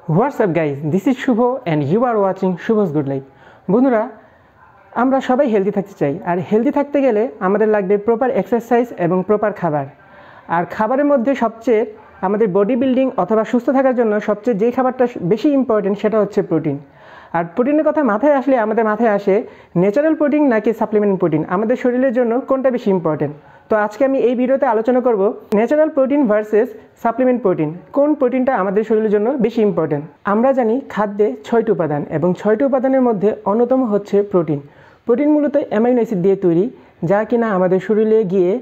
What's up guys, this is Shubho and you are watching Shubho's Good Life. বন্ধুরা আমরা সবাই healthy থাকতে চাই আর হেলদি থাকতে গেলে আমাদের লাগবে প্রপার এক্সারসাইজ এবং প্রপার খাবার। আর খাবারের মধ্যে সবচেয়ে আমাদের বডি বিল্ডিং অথবা সুস্থ থাকার জন্য সবচেয়ে যেই খাবারটা বেশি ইম্পর্টেন্ট সেটা হচ্ছে প্রোটিন। আর প্রোটিনের কথা মাথায় আসলে আমাদের মাথায় আসে ন্যাচারাল প্রোটিন নাকি সাপ্লিমেন্ট প্রোটিন, আমাদের শরীরের জন্য কোনটা বেশি ইম্পর্টেন্ট। তো আজকে আমি এই ভিডিওতে আলোচনা করব natural protein versus supplement protein, কোন প্রোটিনটা আমাদের শরীরের জন্য বেশি ইম্পর্টেন্ট। আমরা জানি খাদ্যে 6টি উপাদান এবং 6টি উপাদানের মধ্যে অন্যতম হচ্ছে প্রোটিন। প্রোটিন মূলত অ্যামাইনো অ্যাসিড দিয়ে তৈরি, যা কিনা আমাদের শরীরে গিয়ে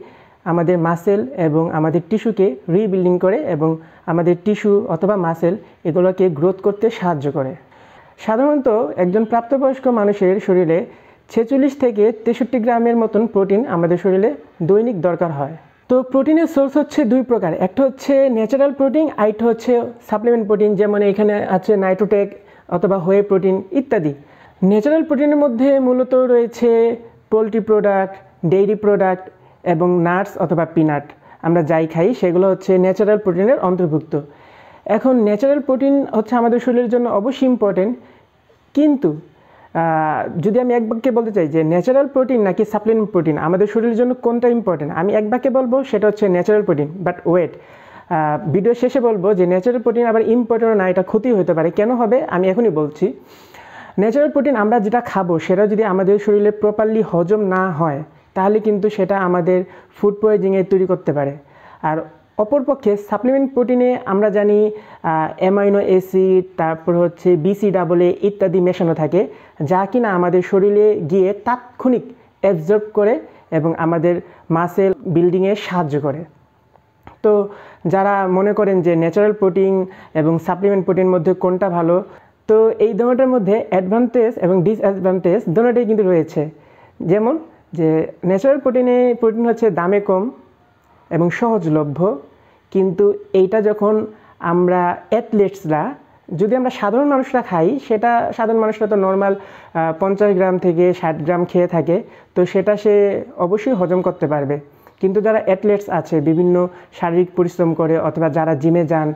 আমাদের মাসেল এবং আমাদের টিস্যুকে রিবিল্ডিং করে এবং আমাদের টিস্যু অথবা মাসেল এগুলোকে গ্রোথ করতে সাহায্য করে। সাধারণত একজন প্রাপ্তবয়স্ক মানুষের শরীরে 46 থেকে 63 গ্রামের মতন প্রোটিন আমাদের শরীরে দৈনিক দরকার হয়। তো প্রোটিনের সোর্স হচ্ছে দুই প্রকার, একটা হচ্ছে ন্যাচারাল প্রোটিন, আরেকটা হচ্ছে সাপ্লিমেন্ট প্রোটিন, যেমন এখানে আছে নাইট্রোটেক অথবা হোয়ে প্রোটিন ইত্যাদি। ন্যাচারাল প্রোটিনের মধ্যে মূলত রয়েছে পোলট্রি প্রোডাক্ট, ডেইরি প্রোডাক্ট এবং নাটস অথবা পিনাট, আমরা যাই খাই সেগুলো হচ্ছে ন্যাচারাল প্রোটিনের অন্তর্ভুক্ত। এখন ন্যাচারাল প্রোটিন হচ্ছে আমাদের শরীরের জন্য অবশ্যই ইম্পর্টেন্ট, কিন্তু যদি আমি এক বাক্যে বলতে চাই যে ন্যাচারাল প্রোটিন নাকি সাপ্লিমেন্ট প্রোটিন আমাদের শরীরের জন্য কোনটা ইম্পর্টেন্ট, আমি এক বাক্যে বলবো সেটা হচ্ছে natural protein. But wait, video শেষে বলবো যে ন্যাচারাল প্রোটিন আবার ইম্পর্টেন্ট না, এটা ক্ষতি হতে পারে। কেন হবে আমি এখনই বলছি। ন্যাচারাল প্রোটিন আমরা যেটা খাবো সেটা যদি আমাদের শরীরে প্রপারলি হজম না হয় তাহলে কিন্তু সেটা আমাদের ফুড পয়জনিং তৈরি করতে পারে। আর অপরপক্ষে সাপ্লিমেন্ট প্রোটিনে আমরা জানি অ্যামাইনো অ্যাসিড, তারপর হচ্ছে BCAA ইত্যাদি মেশানো থাকে, যা কিনা আমাদের শরীরে গিয়ে তাৎক্ষণিক অ্যাবজর্ব করে এবং আমাদের মাসেল বিল্ডিংয়ে সাহায্য করে। তো যারা মনে করেন যে ন্যাচারাল প্রোটিন এবং সাপ্লিমেন্ট প্রোটিনের মধ্যে কোনটা ভালো, তো এই দুটোটার মধ্যে অ্যাডভান্টেজ এবং ডিসঅ্যাডভান্টেজ দুটোটাই কিন্তু রয়েছে। যেমন যে ন্যাচারাল প্রোটিন হচ্ছে দামে কম এবং সহজলভ্য, কিন্তু এইটা যখন আমরা অ্যাথলেটসরা, যদি আমরা সাধারণ মানুষরা খাই, সেটা সাধারণ মানুষরা তো নর্মাল 50 গ্রাম থেকে 60 গ্রাম খেয়ে থাকে, তো সেটা সে অবশ্যই হজম করতে পারবে। কিন্তু যারা অ্যাথলেটস আছে, বিভিন্ন শারীরিক পরিশ্রম করে অথবা যারা জিমে যান,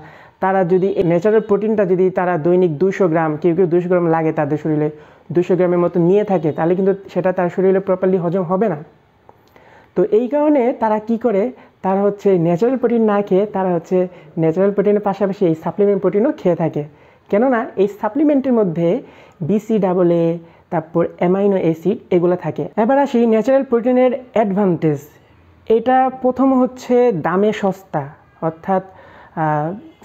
তারা যদি ন্যাচারাল প্রোটিনটা যদি তারা দৈনিক 200 গ্রাম, কেউ 200 গ্রাম লাগে তাদের শরীরে, 200 গ্রামের মতো নিয়ে থাকে, তাহলে কিন্তু সেটা তার শরীরে প্রপারলি হজম হবে না। তো এই কারণে তারা কি করে, তারা হচ্ছে ন্যাচারাল প্রোটিন না খেয়ে তারা হচ্ছে ন্যাচারাল প্রোটিনের পাশাপাশি এই সাপ্লিমেন্ট প্রোটিনও খেয়ে থাকে। কেননা এই সাপ্লিমেন্টের মধ্যে BCAA, তারপর অ্যামাইনো অ্যাসিড এগুলো থাকে। এবার আসি ন্যাচারাল প্রোটিনের অ্যাডভান্টেজ। এটা প্রথম হচ্ছে দামে সস্তা, অর্থাৎ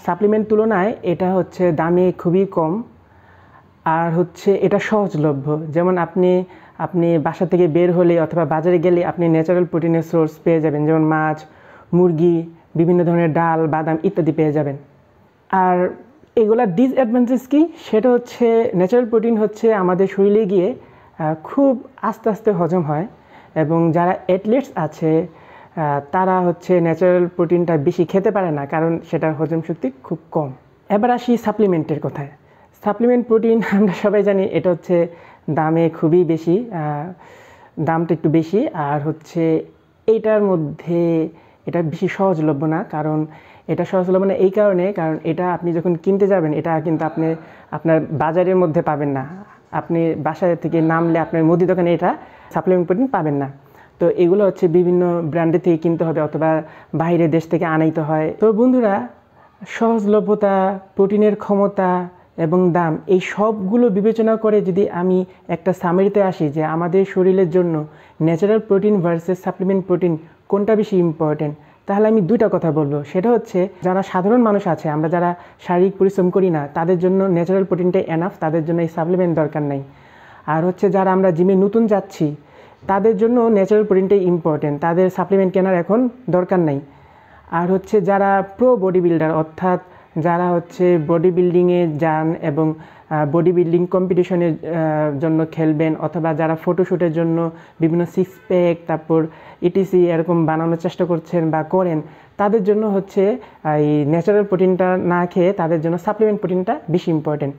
সাপ্লিমেন্ট তুলনায় এটা হচ্ছে দামে খুবই কম। আর হচ্ছে এটা সহজলভ্য, যেমন আপনি বাসা থেকে বের হলে অথবা বাজারে গেলে আপনি ন্যাচারাল প্রোটিনের সোর্স পেয়ে যাবেন, যেমন মাছ, মুরগি, বিভিন্ন ধরনের ডাল, বাদাম ইত্যাদি পেয়ে যাবেন। আর এগুলার ডিসঅ্যাডভান্টেজ কি, সেটা হচ্ছে ন্যাচারাল প্রোটিন হচ্ছে আমাদের শরীরে গিয়ে খুব আস্তে আস্তে হজম হয় এবং যারা অ্যাথলেটস আছে তারা হচ্ছে ন্যাচারাল প্রোটিনটা বেশি খেতে পারে না, কারণ সেটার হজম শক্তি খুব কম। এবার আসি সাপ্লিমেন্টের কথায়। সাপ্লিমেন্ট প্রোটিন আমরা সবাই জানি এটা হচ্ছে দামে খুবই বেশি, দামটা একটু বেশি। আর হচ্ছে এইটার মধ্যে এটা বেশি সহজলভ্য না, কারণ এটা সহজলভ্য না এই কারণে, কারণ এটা আপনি যখন কিনতে যাবেন এটা কিন্তু আপনি আপনার বাজারের মধ্যে পাবেন না। আপনি বাসা থেকে নামলে আপনার মুদি দোকানে এটা সাপ্লিমেন্ট প্রোটিন পাবেন না। তো এগুলো হচ্ছে বিভিন্ন ব্র্যান্ডের থেকে কিনতে হবে অথবা বাইরের দেশ থেকে আনাইতে হয়। তো বন্ধুরা, সহজলভ্যতা, প্রোটিনের ক্ষমতা এবং দাম, এই সবগুলো বিবেচনা করে যদি আমি একটা সামারিতে আসি যে আমাদের শরীরের জন্য natural protein versus supplement protein কোনটা বেশি ইম্পর্টেন্ট, তাহলে আমি দুইটা কথা বলবো। সেটা হচ্ছে যারা সাধারণ মানুষ আছে, আমরা যারা শারীরিক পরিশ্রম করি না, তাদের জন্য ন্যাচারাল প্রোটিনটাই এনাফ, তাদের জন্য এই সাপ্লিমেন্ট দরকার নাই। আর হচ্ছে যারা আমরা জিমে নতুন যাচ্ছি তাদের জন্য ন্যাচারাল প্রোটিনটাই ইম্পর্টেন্ট, তাদের সাপ্লিমেন্ট কেনার এখন দরকার নাই। আর হচ্ছে যারা প্রো বডি বিল্ডার, অর্থাৎ যারা হচ্ছে বডি বিল্ডিংয়ে যান এবং বডি বিল্ডিং কম্পিটিশনের জন্য খেলবেন, অথবা যারা ফটোশ্যুটের জন্য বিভিন্ন সিক্স প্যাক তারপর ইটিসি এরকম বানানোর চেষ্টা করছেন বা করেন, তাদের জন্য হচ্ছে এই ন্যাচারাল প্রোটিনটা না খেয়ে তাদের জন্য সাপ্লিমেন্ট প্রোটিনটা বেশি ইম্পর্টেন্ট।